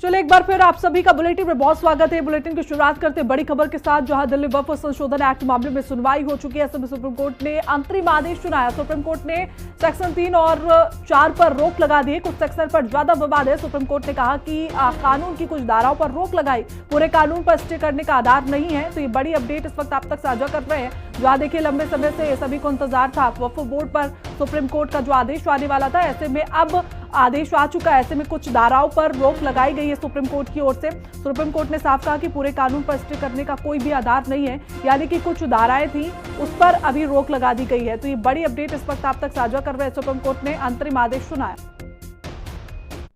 चलो एक बार फिर आप सभी का बुलेटिन में बहुत स्वागत है। बुलेटिन की शुरुआत करते हैं बड़ी खबर के साथ, जहां दिल्ली वक्फ संशोधन एक्ट मामले में सुनवाई हो चुकी है। सुप्रीम कोर्ट ने अंतरिम आदेश सुनाया। सुप्रीम कोर्ट ने सेक्शन 3 और 4 पर रोक लगा दी है। कुछ सेक्शन पर ज्यादा विवाद है। सुप्रीम कोर्ट ने कहा कि कानून की कुछ धाराओं पर रोक लगाई, पूरे कानून पर स्टे करने का आधार नहीं है। तो ये बड़ी अपडेट इस वक्त आप तक साझा कर रहे हैं। जहां देखिए लंबे समय से सभी को इंतजार था वक्फ बोर्ड पर सुप्रीम कोर्ट का जो आदेश आने वाला था, ऐसे में अब आदेश आ चुका है। ऐसे में कुछ धाराओं पर रोक लगाई गई है सुप्रीम कोर्ट की ओर से। सुप्रीम कोर्ट ने साफ कहा कि पूरे कानून पर स्टे करने का कोई भी आधार नहीं है, यानी कि कुछ धाराएं थी उस पर अभी रोक लगा दी गई है। तो ये बड़ी अपडेट इस वक्त आप तक साझा कर रहे हैं। सुप्रीम कोर्ट ने अंतरिम आदेश सुनाया।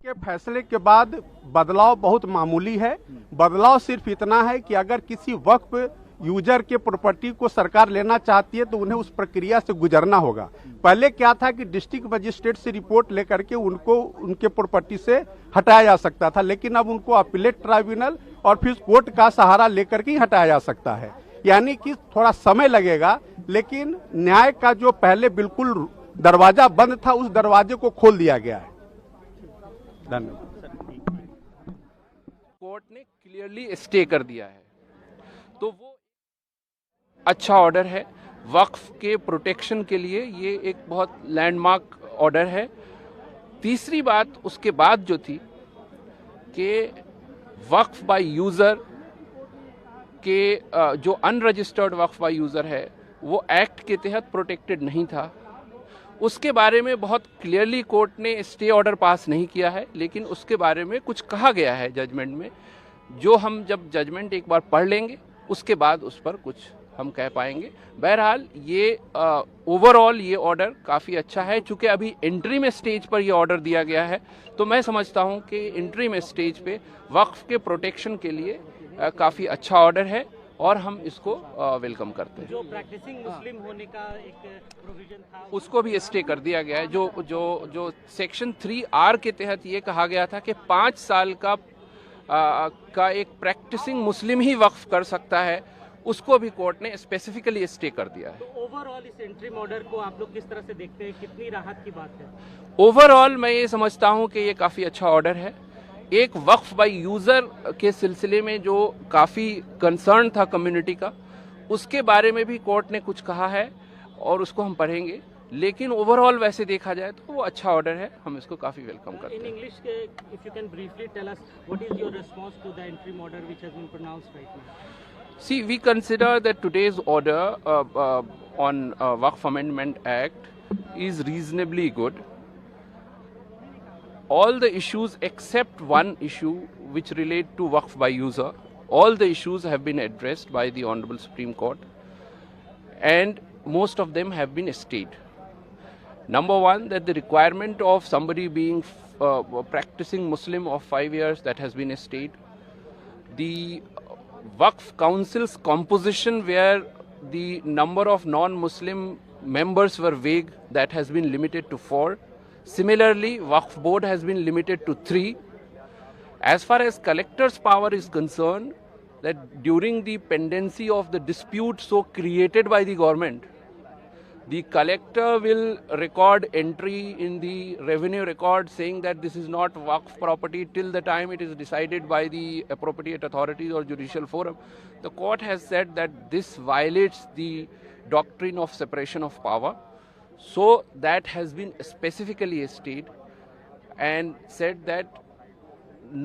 के फैसले के बाद बदलाव बहुत मामूली है। बदलाव सिर्फ इतना है कि अगर किसी वक्फ यूजर के प्रॉपर्टी को सरकार लेना चाहती है तो उन्हें उस प्रक्रिया से गुजरना होगा। पहले क्या था कि डिस्ट्रिक्ट मजिस्ट्रेट से रिपोर्ट लेकर के उनको उनके प्रॉपर्टी से हटाया जा सकता था, लेकिन अब उनको अपीलेट ट्राइब्यूनल और फिर कोर्ट का सहारा लेकर के हटाया जा सकता है। यानी कि थोड़ा समय लगेगा, लेकिन न्याय का जो पहले बिल्कुल दरवाजा बंद था उस दरवाजे को खोल दिया गया है। धन्यवाद। कोर्ट ने क्लियरली स्टे कर दिया है, तो वो अच्छा ऑर्डर है। वक्फ के प्रोटेक्शन के लिए ये एक बहुत लैंडमार्क ऑर्डर है। तीसरी बात उसके बाद जो थी कि वक्फ बाय यूज़र के जो अनरजिस्टर्ड वक्फ बाय यूज़र है वो एक्ट के तहत प्रोटेक्टेड नहीं था। उसके बारे में बहुत क्लियरली कोर्ट ने स्टे ऑर्डर पास नहीं किया है, लेकिन उसके बारे में कुछ कहा गया है जजमेंट में, जो हम जब जजमेंट एक बार पढ़ लेंगे उसके बाद उस पर कुछ हम कह पाएंगे। बहरहाल ये ओवरऑल ये ऑर्डर काफ़ी अच्छा है। चूँकि अभी इंटरिम स्टेज पर ये ऑर्डर दिया गया है, तो मैं समझता हूँ कि इंटरिम स्टेज पे वक्फ के प्रोटेक्शन के लिए काफ़ी अच्छा ऑर्डर है और हम इसको वेलकम करते हैं। जो प्रैक्टिसिंग मुस्लिम होने का एक प्रोविजन था उसको भी स्टे कर दिया गया है। जो सेक्शन 3R के तहत ये कहा गया था कि 5 साल का एक प्रैक्टिसिंग मुस्लिम ही वक्फ कर सकता है, उसको भी कोर्ट ने स्पेसिफिकली स्टे कर दिया है। तो ओवरऑल इस इंटरिम ऑर्डर को आप लोग किस तरह से देखते हैं, कितनी राहत की बात है? ओवरऑल मैं ये समझता हूँ कि ये काफ़ी अच्छा ऑर्डर है। एक वक्फ बाय यूज़र के सिलसिले में जो काफ़ी कंसर्न था कम्युनिटी का, उसके बारे में भी कोर्ट ने कुछ कहा है और उसको हम पढ़ेंगे। लेकिन ओवरऑल वैसे देखा जाए तो वो अच्छा ऑर्डर है, हम इसको काफ़ी वेलकम करते हैं। In English if you can briefly tell us what is your response to the interim order which has been pronounced right now? See, we consider that today's order on Waqf Amendment Act is reasonably good. All the issues except one issue which relate to Waqf by user, all the issues have been addressed by the Honorable Supreme Court, and most of them have been stayed. Number one, that the requirement of somebody being practicing Muslim of 5 years, that has been stayed. The Waqf Council's composition, where the number of non-Muslim members were vague, that has been limited to 4. Similarly, Waqf Board has been limited to 3. As far as collector's power is concerned, that during the pendency of the dispute so created by the government, the collector will record entry in the revenue record saying that this is not Waqf property till the time it is decided by the appropriate authorities or judicial forum. The court has said that this violates the doctrine of separation of power. So that has been specifically stated and said that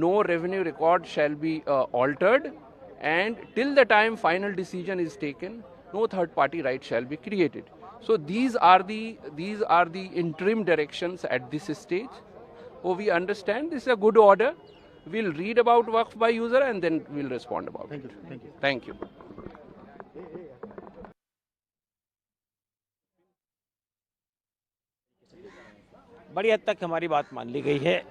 no revenue record shall be altered, and till the time final decision is taken, no third party right shall be created. So these are the interim directions at this stage. Oh, we understand this is a good order. We'll read about Waqf by user and then we'll respond about it. Thank you. बड़ी हद तक हमारी बात मान ली गई है।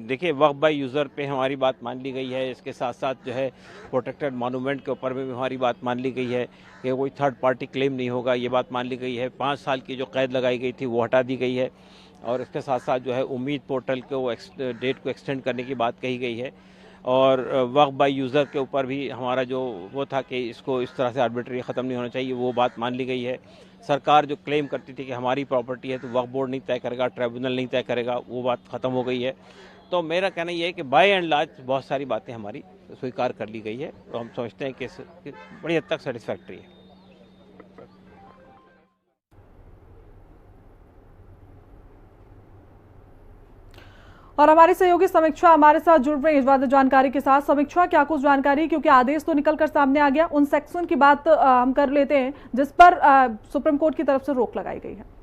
देखिए, वक्फ by user पे हमारी बात मान ली गई है। इसके साथ साथ जो है प्रोटेक्टेड मॉन्यूमेंट के ऊपर भी हमारी बात मान ली गई है कि कोई थर्ड पार्टी क्लेम नहीं होगा, ये बात मान ली गई है। 5 साल की जो कैद लगाई गई थी वो हटा दी गई है, और इसके साथ साथ जो है उम्मीद पोर्टल के वो डेट को एक्सटेंड करने की बात कही गई है। और वक्फ बाय यूज़र के ऊपर भी हमारा जो वो था कि इसको इस तरह से आर्बिट्री ख़त्म नहीं होना चाहिए, वो बात मान ली गई है। सरकार जो क्लेम करती थी कि हमारी प्रॉपर्टी है तो वक्फ बोर्ड नहीं तय करेगा, ट्राइब्यूनल नहीं तय करेगा, वो बात ख़त्म हो गई है। तो मेरा कहना यह है कि बाय एंड लार्ज बहुत सारी बातें हमारी स्वीकार कर ली गई है, तो हम समझते हैं कि बड़ी हद तक सेटिस्फैक्ट्री है। और हमारी सहयोगी समीक्षा हमारे साथ जुड़ रही ज्यादा जानकारी के साथ। समीक्षा, क्या कुछ जानकारी, क्योंकि आदेश तो निकलकर सामने आ गया, उन सेक्शन की बात हम कर लेते हैं जिस पर सुप्रीम कोर्ट की तरफ से रोक लगाई गई है।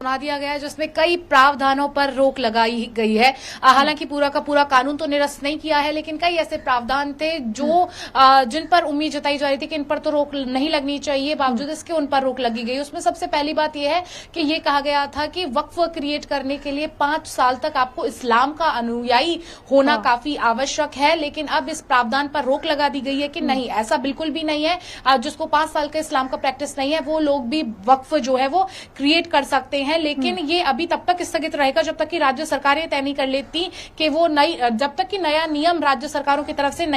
बना दिया गया है जिसमें कई प्रावधानों पर रोक लगाई गई है। हालांकि पूरा का पूरा कानून तो निरस्त नहीं किया है, लेकिन कई ऐसे प्रावधान थे जो जिन पर उम्मीद जताई जा रही थी कि इन पर तो रोक नहीं लगनी चाहिए, बावजूद इसके उन पर रोक लगी गई। उसमें सबसे पहली बात यह है कि ये कहा गया था कि वक्फ क्रिएट करने के लिए 5 साल तक आपको इस्लाम का अनुयायी होना काफी आवश्यक है, लेकिन अब इस प्रावधान पर रोक लगा दी गई है कि नहीं, ऐसा बिल्कुल भी नहीं है। जिसको 5 साल का इस्लाम का प्रैक्टिस नहीं है वो लोग भी वक्फ जो है वो क्रिएट कर सकते हैं, लेकिन ये अभी तब तक स्थगित रहेगा जब तक कि राज्य सरकारें तय नहीं कर लेती कि वो नई, जब तक कि नया नियम राज्य सरकारों की तरफ से नहीं